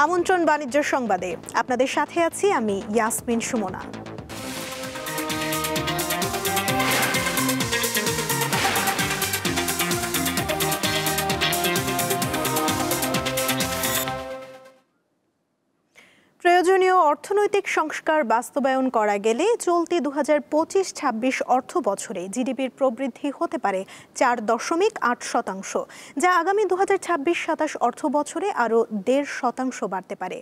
আমন্ত্রণ বাণিজ্য সংবাদে আপনাদের সাথে আছি আমি ইয়াসমিন সুমনা। প্রয়োজনীয় অর্থনৈতিক সংস্কার বাস্তবায়ন করা গেলে চলতি 2025-26 অর্থ বছরে জিডিপির প্রবৃদ্ধি হতে পারে 4.8%, যা আগামী 2026-27 অর্থ বছরে আরও 1.5% বাড়তে পারে,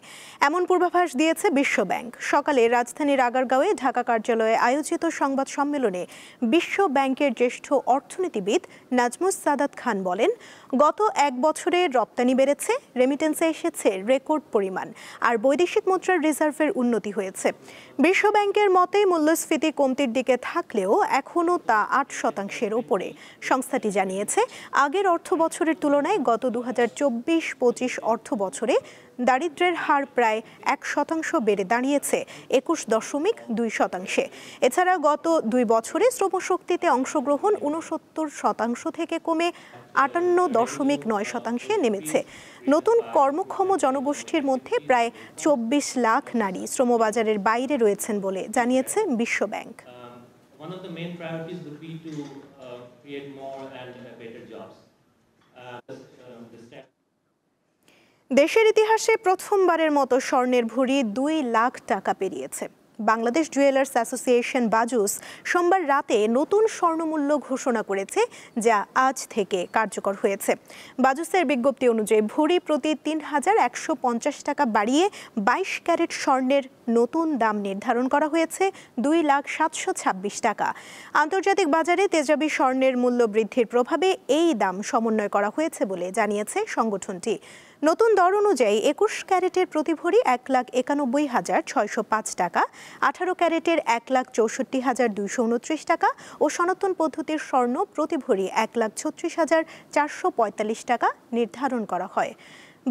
এমন পূর্বাভাস দিয়েছে বিশ্বব্যাংক। সকালে রাজধানীর আগারগাঁওয়ে ঢাকা কার্যালয়ে আয়োজিত সংবাদ সম্মেলনে বিশ্ব ব্যাংকের জ্যেষ্ঠ অর্থনীতিবিদ নাজমুস সাদাত খান বলেন, গত এক বছরে রপ্তানি বেড়েছে, রেমিটেন্সে এসেছে রেকর্ড পরিমাণ, আর বৈদেশিক মুদ্রার রিজার্ভের উন্নতি হয়েছে। বিশ্বব্যাংকের মতে মূল্যস্ফীতি কমতির দিকে থাকলেও এখনও তা 8%-এর ওপরে। সংস্থাটি জানিয়েছে, আগের অর্থ বছরের তুলনায় গত 2024-25 অর্থ বছরে দারিদ্র্যের হার প্রায় 1% বেড়ে দাঁড়িয়েছে 21.2%। এছাড়া গত 2 বছরে শ্রমশক্তিতে অংশগ্রহণ 69% থেকে কমে 58.9%-এ নেমেছে। নতুন কর্মক্ষম জনগোষ্ঠীর মধ্যে প্রায় 24 লাখ নারী শ্রমবাজারের বাইরে রয়েছেন বলে জানিয়েছে বিশ্বব্যাংক। One of the main priorities would be to create more and better jobs. দেশের ইতিহাসে প্রথমবারের মতো স্বর্ণের ভরি 2 লাখ টাকা পেরিয়েছে। বাংলাদেশ জুয়েলার্স অ্যাসোসিয়েশন বাজুস সোমবার রাতে নতুন স্বর্ণমূল্য ঘোষণা করেছে, যা আজ থেকে কার্যকর হয়েছে। বাজুসের বিজ্ঞপ্তি অনুযায়ী ভরি প্রতি 3,150 টাকা বাড়িয়ে 22 ক্যারেট স্বর্ণের নতুন দাম নির্ধারণ করা হয়েছে 2,726 টাকা। আন্তর্জাতিক বাজারে তেজাবি স্বর্ণের মূল্য বৃদ্ধির প্রভাবে এই দাম সমন্বয় করা হয়েছে বলে জানিয়েছে সংগঠনটি। নতুন দর অনুযায়ী 21 ক্যারেটের প্রতি ভরি 1,91,605 টাকা, 18 ক্যারেটের 1,64,229 টাকা ও সনাতন পদ্ধতির স্বর্ণ প্রতি ভরি 1,36,445 টাকা নির্ধারণ করা হয়।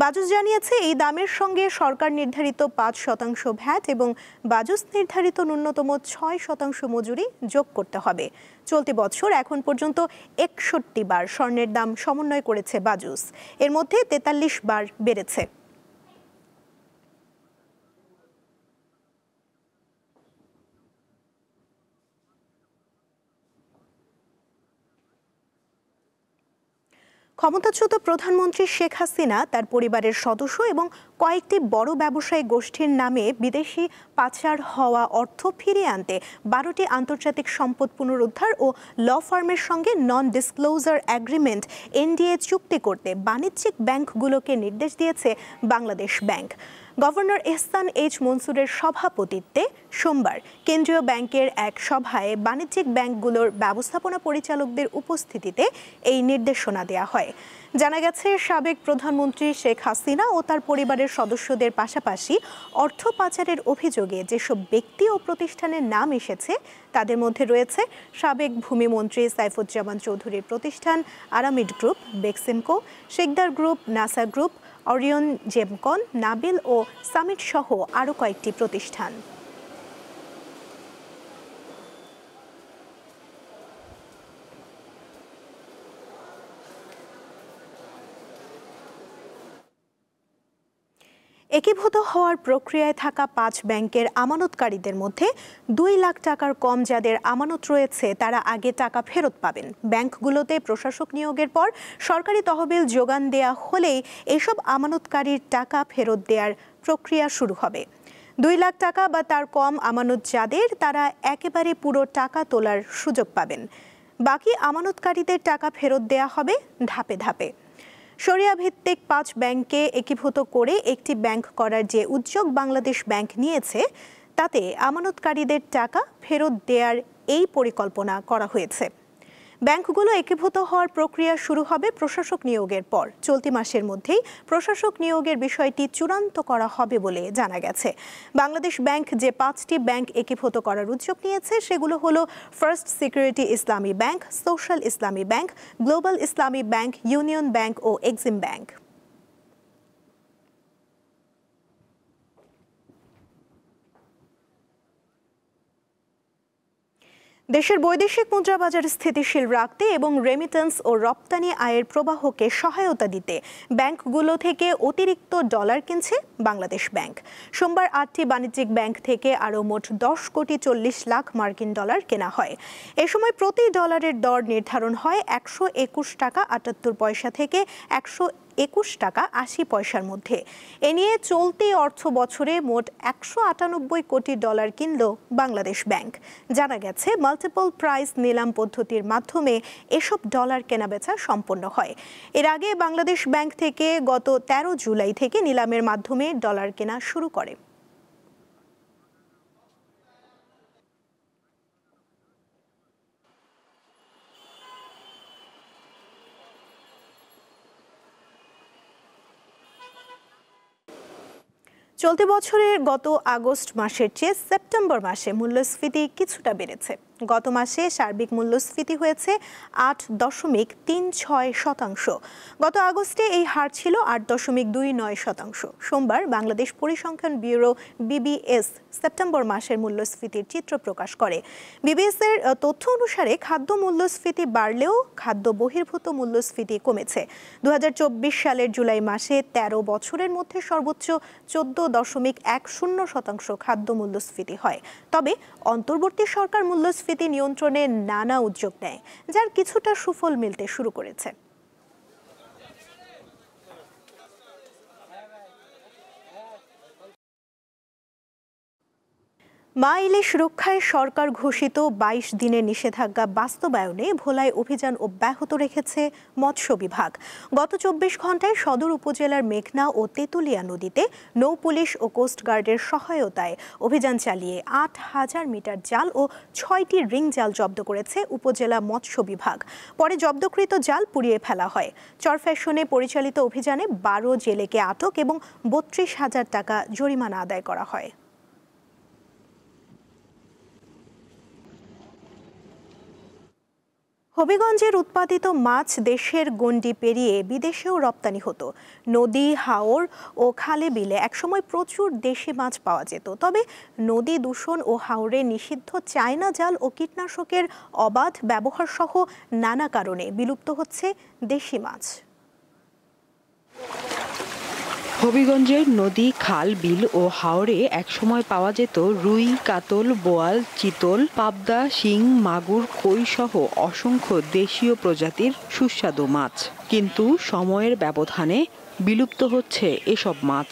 বাজুস জানিয়েছে, এই দামের সঙ্গে সরকার নির্ধারিত 5% ভ্যাট এবং বাজুস নির্ধারিত ন্যূনতম 6% মজুরি যোগ করতে হবে। চলতি বছর এখন পর্যন্ত 61 বার স্বর্ণের দাম সমন্বয় করেছে বাজুস, এর মধ্যে 43 বার বেড়েছে। ক্ষমতাচ্যুত প্রধানমন্ত্রী শেখ হাসিনা তার পরিবারের সদস্য এবং কয়েকটি বড় ব্যবসায়ী গোষ্ঠীর নামে বিদেশি পাচার হওয়া অর্থ ফিরিয়ে আনতে 12টি আন্তর্জাতিক সম্পদ পুনরুদ্ধার ও ল ফার্মের সঙ্গে নন ডিসক্লোজার এগ্রিমেন্ট NDA চুক্তি করতে বাণিজ্যিক ব্যাংকগুলোকে নির্দেশ দিয়েছে বাংলাদেশ ব্যাংক। গভর্নর এহসান এইচ মনসুরের সভাপতিত্বে সোমবার কেন্দ্রীয় ব্যাংকের এক সভায় বাণিজ্যিক ব্যাংকগুলোর ব্যবস্থাপনা পরিচালকদের উপস্থিতিতে এই নির্দেশনা দেওয়া হয়। জানা গেছে, সাবেক প্রধানমন্ত্রী শেখ হাসিনা ও তার পরিবারের সদস্যদের পাশাপাশি অর্থ পাচারের অভিযোগে যেসব ব্যক্তি ও প্রতিষ্ঠানের নাম এসেছে তাদের মধ্যে রয়েছে সাবেক ভূমিমন্ত্রী সাইফুজ্জামান চৌধুরীর প্রতিষ্ঠান Aramit group, Beximco, Sikder group, Nasa group, Orion Gemcon, Nabil ও সামিট সহ আরও কয়েকটি প্রতিষ্ঠান। একীভূত হওয়ার প্রক্রিয়ায় থাকা 5 ব্যাংকের আমানতকারীদের মধ্যে 2 লাখ টাকার কম যাদের আমানত রয়েছে তারা আগে টাকা ফেরত পাবেন। ব্যাংকগুলোতে প্রশাসক নিয়োগের পর সরকারি তহবিল যোগান দেয়া হলেই এসব আমানতকারীর টাকা ফেরত দেওয়ার প্রক্রিয়া শুরু হবে। 2 লাখ টাকা বা তার কম আমানত যাদের, তারা একেবারে পুরো টাকা তোলার সুযোগ পাবেন। বাকি আমানতকারীদের টাকা ফেরত দেয়া হবে ধাপে ধাপে। শরিয়া ভিত্তিক 5 ব্যাংককে একীভূত করে একটি ব্যাংক করার যে উদ্যোগ বাংলাদেশ ব্যাংক নিয়েছে, তাতে আমানতকারীদের টাকা ফেরত দেওয়ার এই পরিকল্পনা করা হয়েছে। ব্যাংকগুলো একীভূত হওয়ার প্রক্রিয়া শুরু হবে প্রশাসক নিয়োগের পর। চলতি মাসের মধ্যেই প্রশাসক নিয়োগের বিষয়টি চূড়ান্ত করা হবে বলে জানা গেছে। বাংলাদেশ ব্যাংক যে 5টি ব্যাংক একীভূত করার উদ্যোগ নিয়েছে সেগুলো হলো ফার্স্ট সিকিউরিটি ইসলামী ব্যাংক, সোশ্যাল ইসলামী ব্যাংক, গ্লোবাল ইসলামী ব্যাংক, ইউনিয়ন ব্যাংক ও এক্সিম ব্যাংক। দেশের বৈদেশিক মুদ্রা বাজার স্থিতিশীল রাখতে এবং রেমিটেন্স ও রপ্তানি আয়ের প্রবাহকে সহায়তা দিতে ব্যাংকগুলো থেকে অতিরিক্ত ডলার কিনছে বাংলাদেশ ব্যাংক। সোমবার 8টি বাণিজ্যিক ব্যাংক থেকে আরও মোট 10,40,00,000 মার্কিন ডলার কেনা হয়। এ সময় প্রতি ডলারের দর নির্ধারণ হয় 121 টাকা 78 পয়সা থেকে 121 টাকা 80 পয়সার মধ্যে। এ নিয়ে চলতি অর্থ বছরে মোট 198 কোটি ডলার কিনল বাংলাদেশ ব্যাংক। জানা গেছে মাল্টিপল প্রাইস নিলাম পদ্ধতির মাধ্যমে এসব ডলার কেনাবেচা সম্পন্ন হয়। এর আগে বাংলাদেশ ব্যাংক থেকে গত 13 জুলাই থেকে নিলামের মাধ্যমে ডলার কেনা শুরু করে। চলতি বছরের গত আগস্ট মাসের চেয়ে সেপ্টেম্বর মাসে মূল্যস্ফীতি কিছুটা বেড়েছে। গত মাসে সার্বিক মূল্যস্ফীতি হয়েছে 8.36%। গত আগস্টে এই হার ছিল 8.29%। সোমবার বাংলাদেশ পরিসংখ্যান ব্যুরো বিবিএস সেপ্টেম্বর মাসের মূল্যস্ফীতির চিত্র প্রকাশ করে। বিবিএস এর তথ্য অনুসারে খাদ্য মূল্যস্ফীতি বাড়লেও খাদ্য বহির্ভূত মূল্যস্ফীতি কমেছে। 2024 সালের জুলাই মাসে 13 বছরের মধ্যে সর্বোচ্চ 14.10% খাদ্য মূল্যস্ফীতি হয়। তবে অন্তর্বর্তী সরকার মূল্যস্ফীতি নিয়ন্ত্রণে নানা উদ্যোগ নেয়, যার কিছুটা সুফল মিলতে শুরু করেছে। মা ইলিশ রক্ষায় সরকার ঘোষিত 22 দিনের নিষেধাজ্ঞা বাস্তবায়নে ভোলায় অভিযান অব্যাহত রেখেছে মৎস্য বিভাগ। গত 24 ঘন্টায় সদর উপজেলার মেঘনা ও তেঁতুলিয়া নদীতে নৌ পুলিশ ও কোস্টগার্ডের সহায়তায় অভিযান চালিয়ে 8,000 মিটার জাল ও 6টি রিং জাল জব্দ করেছে উপজেলা মৎস্য বিভাগ। পরে জব্দকৃত জাল পুড়িয়ে ফেলা হয়। চরফ্যাশনে পরিচালিত অভিযানে 12 জেলেকে আটক এবং 32,000 টাকা জরিমানা আদায় করা হয়। হবিগঞ্জের উৎপাদিত মাছ দেশের গণ্ডি পেরিয়ে বিদেশেও রপ্তানি হতো। নদী, হাওর ও খালে বিলে একসময় প্রচুর দেশি মাছ পাওয়া যেত। তবে নদী দূষণ ও হাওরে নিষিদ্ধ চায়না জাল ও কীটনাশকের অবাধ ব্যবহার সহ নানা কারণে বিলুপ্ত হচ্ছে দেশি মাছ। হবিগঞ্জের নদী, খাল, বিল ও হাওরে একসময় পাওয়া যেত রুই, কাতল, বোয়াল, চিতল, পাবদা, শিং, মাগুর, কই সহ অসংখ্য দেশীয় প্রজাতির সুস্বাদু মাছ। কিন্তু সময়ের ব্যবধানে বিলুপ্ত হচ্ছে এসব মাছ।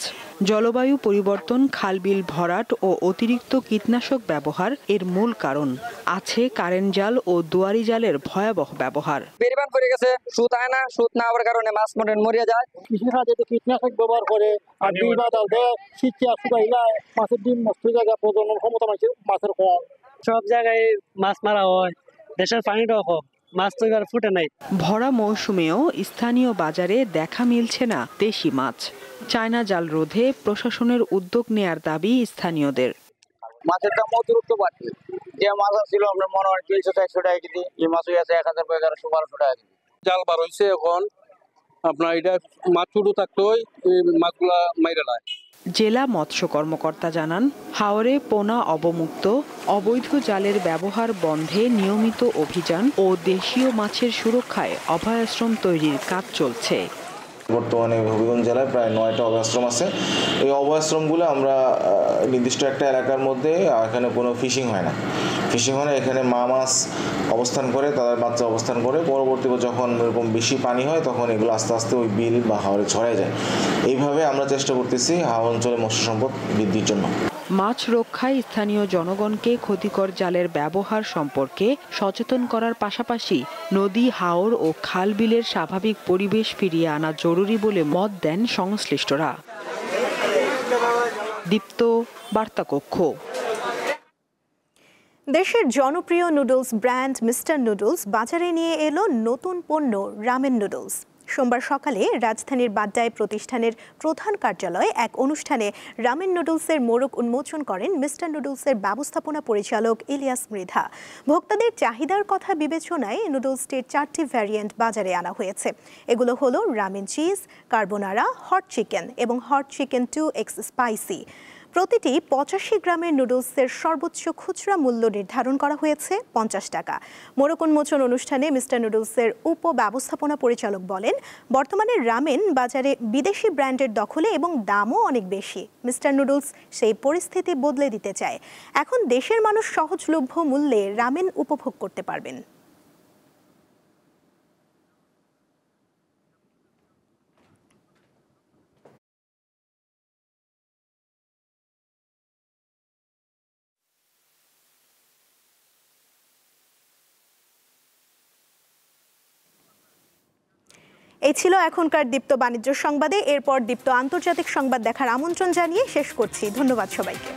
জলবায়ু পরিবর্তন, খালবিল ভরাট ও অতিরিক্ত কীটনাশক ব্যবহার এর মূল কারণ। আছে কারেন্ট জাল ও দুয়ারি জালের ভয়াবহ ব্যবহার। বেরিবান করে গেছে, সুত আয় না, সুত না হওয়ার কারণে মাছ মরে যায়। কৃষিখাতে কীটনাশক ব্যবহার করে আর দুই বাদাল দেয়, শীতকে শুকাইলা মাছের ডিম নষ্ট হয়ে যায়, প্রজনন ক্ষমতা মাছের কম। সব জায়গায় মাছ মারা হয়, দেশের পানিটাও কম, মাছ তো এবার ফুটে নাই। ভরা মৌসুমেও স্থানীয় বাজারে দেখা মিলছে না দেশি মাছ। চায়না জাল রোধে প্রশাসনের উদ্যোগ নেয়ার দাবি স্থানীয়দের। মাছের দাম অতিরিক্ত বাড়ছে। যে মাছ ছিল আমরা মনে হয় 300-400 টাকা কেজি, এই মাছ হয়ে আছে 1000-1100-1200 টাকা কেজি। জাল বার হয়েছে এখন, আপনার এটা মাছ ছোট থাকতোই মাছগুলা মাইরা লায়। জেলা মৎস্য কর্মকর্তা জানান, হাওরে পোনা অবমুক্ত, অবৈধ জালের ব্যবহার বন্ধে নিয়মিত অভিযান ও দেশীয় মাছের সুরক্ষায় অভয়াশ্রম তৈরির কাজ চলছে। বর্তমানে হবিগঞ্জ জেলায় প্রায় 9টা অভয়াশ্রম আছে। এই অভয়াশ্রমগুলো আমরা নির্দিষ্ট একটা এলাকার মধ্যে, এখানে কোনো ফিশিং হয় না। এখানে মা মাছ অবস্থান করে, তাদের বাচ্চা অবস্থান করে। পরবর্তীতে যখন এরকম বেশি পানি হয় তখন এগুলো আস্তে আস্তে ওই বিল বা হাওরে ছড়ায় যায়। এইভাবে আমরা চেষ্টা করতেছি হাওর অঞ্চলে মৎস্য সম্পদ বৃদ্ধির জন্য। মাছ রক্ষায় স্থানীয় জনগণকে ক্ষতিকর জালের ব্যবহার সম্পর্কে সচেতন করার পাশাপাশি নদী, হাওর ও খাল বিলের স্বাভাবিক পরিবেশ ফিরিয়ে আনা জরুরি বলে মত দেন সংশ্লিষ্টরা। দীপ্ত, বার্তা কক্ষ। দেশের জনপ্রিয় নুডলস ব্র্যান্ড মিস্টার নুডলস বাজারে নিয়ে এলো নতুন পণ্য রামেন নুডলস। সোমবার সকালে রাজধানীর বাড্ডায় প্রতিষ্ঠানের প্রধান কার্যালয়ে এক অনুষ্ঠানে রামেন নুডলসের মোড়ক উন্মোচন করেন মিস্টার নুডলসের ব্যবস্থাপনা পরিচালক ইলিয়াস মৃধা। ভোক্তাদের চাহিদার কথা বিবেচনায় নুডলসটির 4টি ভ্যারিয়েন্ট বাজারে আনা হয়েছে। এগুলো হলো ramen cheese, carbonara, hot chicken এবং হট চিকেন 2x স্পাইসি। প্রতিটি 85 গ্রামের নুডলসের সর্বোচ্চ খুচরা মূল্য নির্ধারণ করা হয়েছে 50 টাকা। মোড়ক উন্মোচন অনুষ্ঠানে মিস্টার নুডলসের উপব্যবস্থাপনা পরিচালক বলেন, বর্তমানে রামেন বাজারে বিদেশি ব্র্যান্ডের দখলে এবং দামও অনেক বেশি। মিস্টার নুডলস সেই পরিস্থিতি বদলে দিতে চায়। এখন দেশের মানুষ সহজলভ্য মূল্যে রামেন উপভোগ করতে পারবেন। এই ছিল এখনকার দীপ্ত বাণিজ্য সংবাদে। এরপর দীপ্ত আন্তর্জাতিক সংবাদ দেখার আমন্ত্রণ জানিয়ে শেষ করছি। ধন্যবাদ সবাইকে।